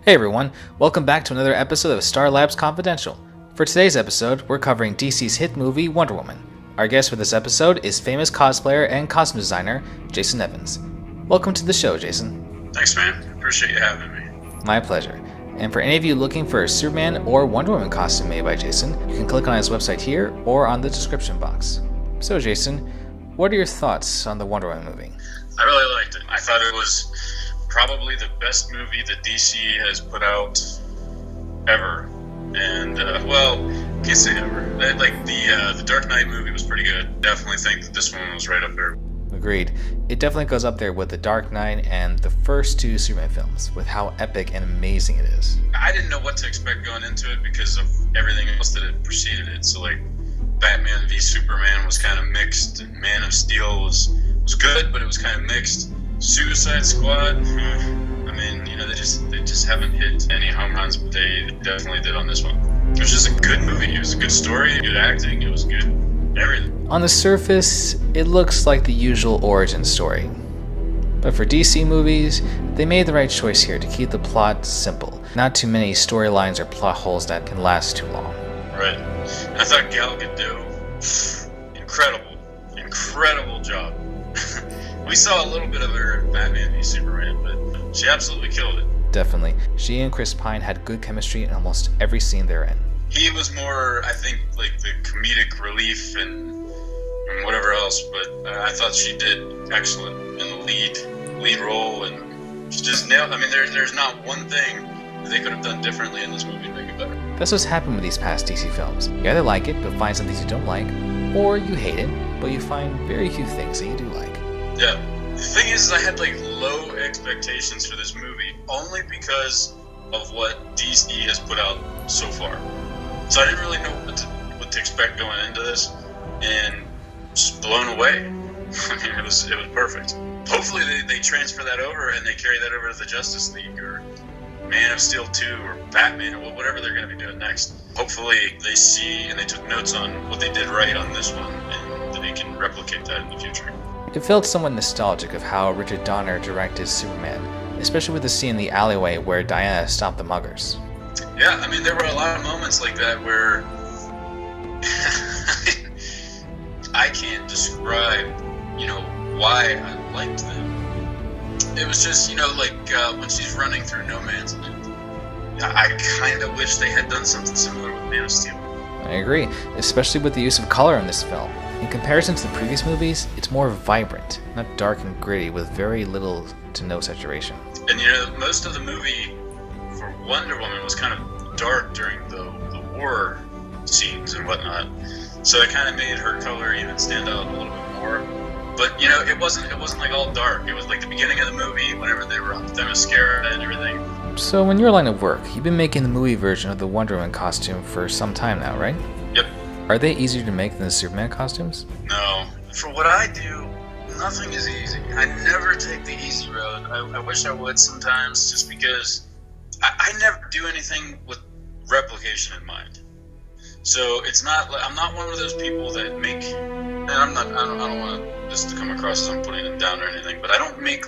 Hey everyone, welcome back to another episode of Star Labs Confidential. For today's episode, we're covering DC's hit movie Wonder Woman. Our guest for this episode is famous cosplayer and costume designer Jason Evans. Welcome to the show, Jason. Thanks, man. Appreciate you having me. My pleasure. And for any of you looking for a Superman or Wonder Woman costume made by Jason, you can click on his website here or on the description box. So Jason, what are your thoughts on the Wonder Woman movie? I really liked it. I thought it was probably the best movie that DC has put out ever. And, can't say ever. The Dark Knight movie was pretty good. Definitely think that this one was right up there. Agreed. It definitely goes up there with The Dark Knight and the first two Superman films, with how epic and amazing it is. I didn't know what to expect going into it because of everything else that had preceded it. So, Batman v Superman was kind of mixed, and Man of Steel was good, but it was kind of mixed. Suicide Squad, they just haven't hit any home runs, but they definitely did on this one. It was just a good movie. It was a good story, good acting, it was good everything. On the surface, it looks like the usual origin story. But for DC movies, they made the right choice here to keep the plot simple. Not too many storylines or plot holes that can last too long. Right. And I thought Gal Gadot, incredible job. We saw a little bit of her in Batman v Superman, but she absolutely killed it. Definitely. She and Chris Pine had good chemistry in almost every scene they're in. He was more, I think, like the comedic relief and whatever else, but I thought she did excellent in the lead role, and she just nailed. I mean, there's not one thing that they could have done differently in this movie to make it better. That's what's happened with these past DC films. You either like it, but find some things you don't like, or you hate it, but you find very few things that you do like. Yeah. The thing is, I had low expectations for this movie only because of what DC has put out so far. So I didn't really know what to expect going into this, and just blown away. I mean, it was perfect. Hopefully they transfer that over and they carry that over to the Justice League or Man of Steel 2 or Batman or whatever they're going to be doing next. Hopefully they see and they took notes on what they did right on this one and that they can replicate that in the future. It felt somewhat nostalgic of how Richard Donner directed Superman, especially with the scene in the alleyway where Diana stopped the muggers. Yeah, I mean, there were a lot of moments like that where I can't describe, why I liked them. It was just, when she's running through No Man's Land. I kind of wish they had done something similar with Man of Steel. I agree, especially with the use of color in this film. In comparison to the previous movies, it's more vibrant, not dark and gritty with very little to no saturation. And most of the movie for Wonder Woman was kind of dark during the war scenes and whatnot, so it kind of made her color even stand out a little bit more. But it wasn't all dark. It was like the beginning of the movie whenever they were on Themyscira and everything. So in your line of work, you've been making the movie version of the Wonder Woman costume for some time now, right? Yep. Are they easier to make than the Superman costumes? No. For what I do, nothing is easy. I never take the easy road. I wish I would sometimes, just because I never do anything with replication in mind. So it's not. I'm not one of those people that make. And I don't want this to come across as I'm putting it down or anything. But I don't make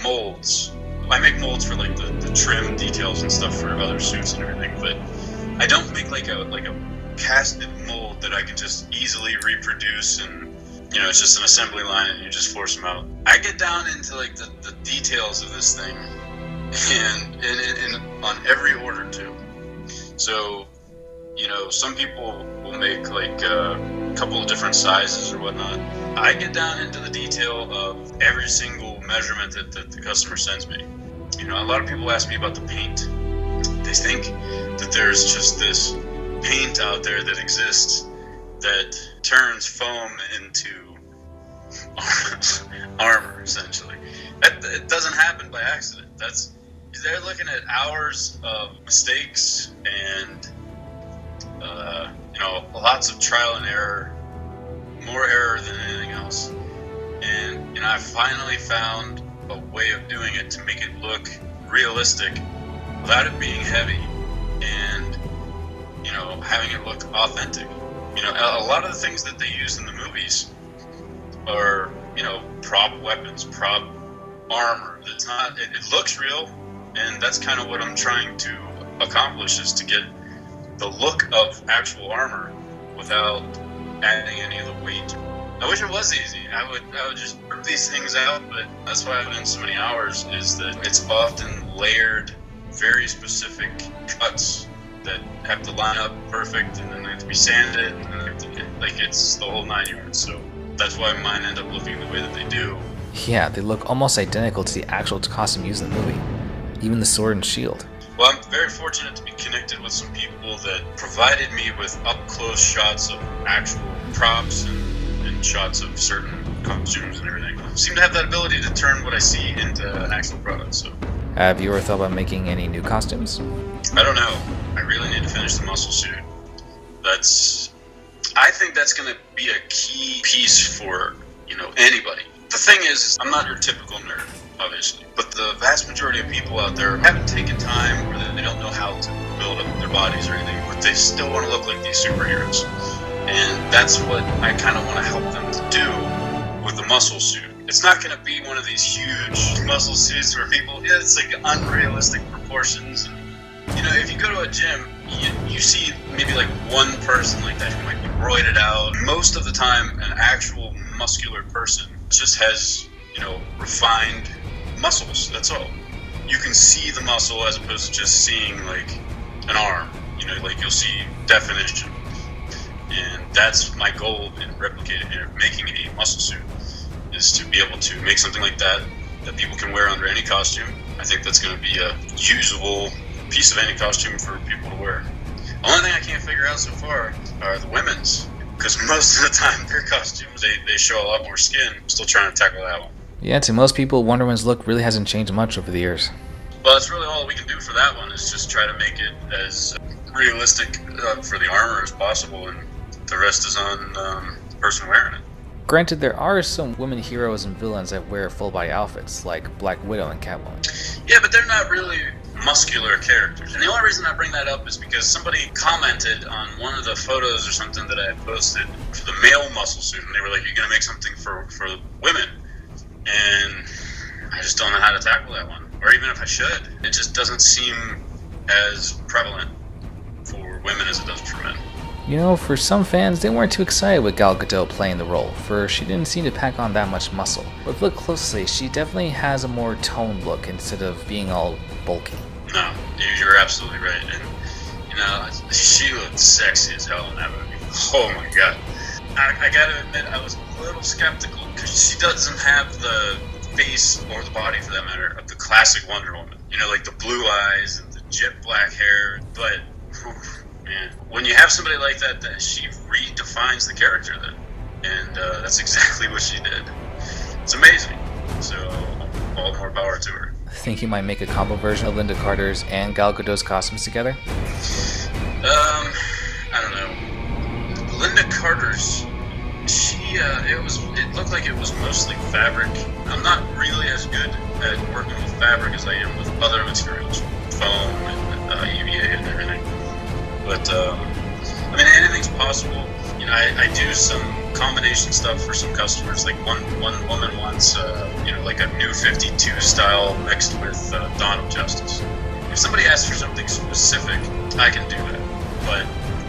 molds. I make molds for the trim details and stuff for other suits and everything. But I don't make a casted mold that I can just easily reproduce, and it's just an assembly line and you just force them out. I get down into the details of this thing, and on every order too. So some people will make a couple of different sizes or whatnot. I get down into the detail of every single measurement that the customer sends me. A lot of people ask me about the paint. They think that there's just this paint out there that exists that turns foam into armor, essentially. It doesn't happen by accident. They're looking at hours of mistakes and lots of trial and error, more error than anything else. And I finally found a way of doing it to make it look realistic without it being heavy and having it look authentic. A lot of the things that they use in the movies are, prop weapons, prop armor. It's not. It looks real, And that's kind of what I'm trying to accomplish, is to get the look of actual armor without adding any of the weight. I wish it was easy. I would just rip these things out, but that's why I put in so many hours, is that it's often layered, very specific cuts that have to line up perfect, and then they have to be sanded, and then they have to, like, it's the whole 9 yards. So that's why mine end up looking the way that they do. Yeah, they look almost identical to the actual costume used in the movie. Even the sword and shield. Well, I'm very fortunate to be connected with some people that provided me with up-close shots of actual props and shots of certain costumes and everything. I seem to have that ability to turn what I see into an actual product. So, have you ever thought about making any new costumes? I don't know. I really need to finish the muscle suit. I think that's going to be a key piece for, anybody. The thing is I'm not your typical nerd, obviously, but the vast majority of people out there haven't taken time, or they don't know how to build up their bodies or anything, but they still want to look like these superheroes. And that's what I kind of want to help them to do with the muscle suit. It's not going to be one of these huge muscle suits where it's like unrealistic proportions. And, if you go to a gym, you see maybe like one person like that who might be roided out. Most of the time, an actual muscular person just has, refined muscles. That's all. You can see the muscle as opposed to just seeing like an arm. Like you'll see definition. And that's my goal in replicating, making a muscle suit, is to be able to make something like that people can wear under any costume. I think that's going to be a usable piece of any costume for people to wear. The only thing I can't figure out so far are the women's, because most of the time their costumes, they show a lot more skin. I'm still trying to tackle that one. Yeah, to most people, Wonder Woman's look really hasn't changed much over the years. Well, that's really all we can do for that one, is just try to make it as realistic for the armor as possible, and the rest is on the person wearing it. Granted, there are some women heroes and villains that wear full-body outfits, like Black Widow and Catwoman. Yeah, but they're not really muscular characters. And the only reason I bring that up is because somebody commented on one of the photos or something that I had posted for the male muscle suit, and they were like, "You're going to make something for women." And I just don't know how to tackle that one. Or even if I should, it just doesn't seem as prevalent for women as it does for men. For some fans, they weren't too excited with Gal Gadot playing the role, for she didn't seem to pack on that much muscle. But if you look closely, she definitely has a more toned look instead of being all bulky. No, you're absolutely right. And, she looked sexy as hell in that movie. Oh my god. I gotta admit, I was a little skeptical, because she doesn't have the face, or the body for that matter, of the classic Wonder Woman. Like the blue eyes and the jet black hair. But, man, when you have somebody like that, she redefines the character then. And that's exactly what she did. It's amazing. So, all more power to her. Think you might make a combo version of Linda Carter's and Gal Gadot's costumes together? I don't know. Linda Carter's, it looked like it was mostly fabric. I'm not really as good at working with fabric as I am with other materials, foam and EVA and everything. But anything's possible. I do some combination stuff for some customers. Like one woman wants, like a New 52 style mixed with Dawn of Justice. If somebody asks for something specific, I can do that. But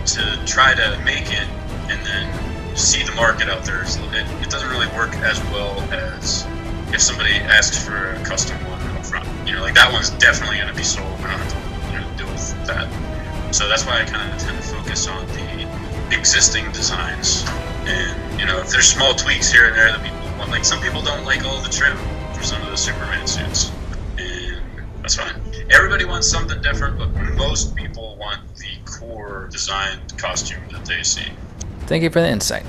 to try to make it and then see the market out there, it doesn't really work as well as if somebody asks for a custom one up front. Like that one's definitely going to be sold. We don't have to deal with that. So that's why I kind of tend to focus on the existing designs. And, if there's small tweaks here and there that people want, like some people don't like all the trim for some of the Superman suits. And that's fine. Everybody wants something different, but most people want the core designed costume that they see. Thank you for the insight.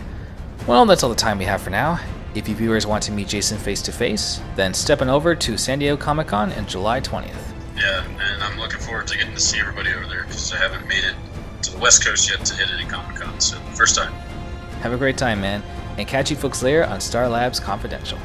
Well, that's all the time we have for now. If you viewers want to meet Jason face to face, then step on over to San Diego Comic-Con on July 20th. Yeah, and I'm looking forward to getting to see everybody over there, because I haven't made it to the West Coast yet to hit any Comic-Con, so first time. Have a great time, man, and catch you folks later on S.T.A.R. Labs Confidential.